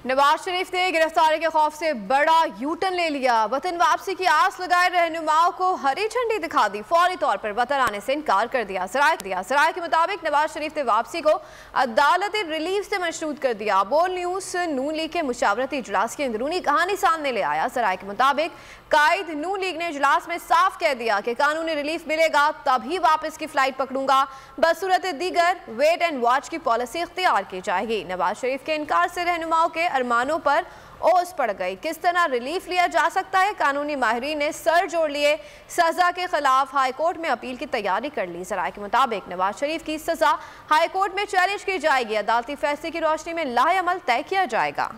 नवाज शरीफ ने गिरफ्तारी के खौफ से बड़ा यूटर्न ले लिया। वतन वापसी की आस लगाए रहनुमाओं को हरी झंडी दिखा दी, फौरी तौर पर वतन आने से इनकार कर दिया। सराय के मुताबिक नवाज शरीफ ने वापसी को अदालती रिलीफ से मशरूत कर दिया। बोल न्यूज नून लीग के मुशावरती इजलास की अंदरूनी कहानी सामने ले आया। सराय के मुताबिक कायद नून लीग ने इजलास में साफ कह दिया कि कानूनी रिलीफ मिलेगा तभी वापस की फ्लाइट पकड़ूंगा, बसूरत दीगर वेट एंड वॉच की पॉलिसी इख्तियार की जाएगी। नवाज शरीफ के इनकार से रहनुमाओं के अरमानों पर ओस पड़ गई। किस तरह रिलीफ लिया जा सकता है, कानूनी माहिरीन ने सर जोड़ लिए। सजा के खिलाफ हाई कोर्ट में अपील की तैयारी कर ली। सराय के मुताबिक नवाज शरीफ की सजा हाई कोर्ट में चैलेंज की जाएगी। अदालती फैसले की रोशनी में लाएअमल तय किया जाएगा।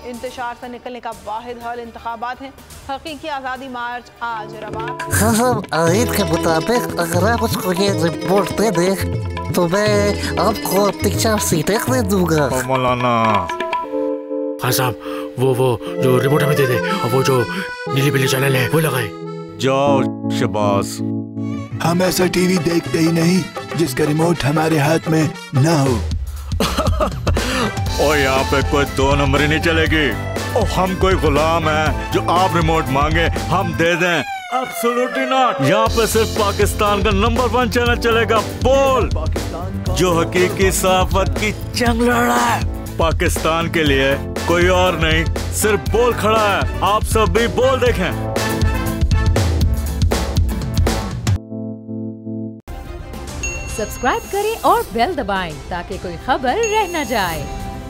इंतशार से निकलने का वाहिद हल इंतखाबात है। हकीकी आज़ादी मार्च आज रवा। हाँ, आयत के मुताबिक अगर आप उसको ये रिपोर्ट दे दे तो मैं आपको 3-4 सीटें दे दूंगा। मौलाना हाँ साहब, वो जो रिपोर्ट हमें दे दे और वो जो नीली पीली चैनल है वो लगाए। जाओ शबास। हम ऐसा टीवी देखते ही नहीं जिसका रिमोट हमारे हाथ में ना हो। और यहाँ पे कोई 2 नंबर ही नहीं चलेगी। और हम कोई गुलाम है जो आप रिमोट मांगे हम दे दें? Absolutely not. यहाँ पे सिर्फ पाकिस्तान का नंबर 1 चैनल चलेगा, बोल, जो हकीकी सहाफत की जंग लड़ रहा है। पाकिस्तान के लिए कोई और नहीं, सिर्फ बोल खड़ा है। आप सब भी बोल देखें। सब्सक्राइब करें और बेल दबाएं ताकि कोई खबर रह न जाए।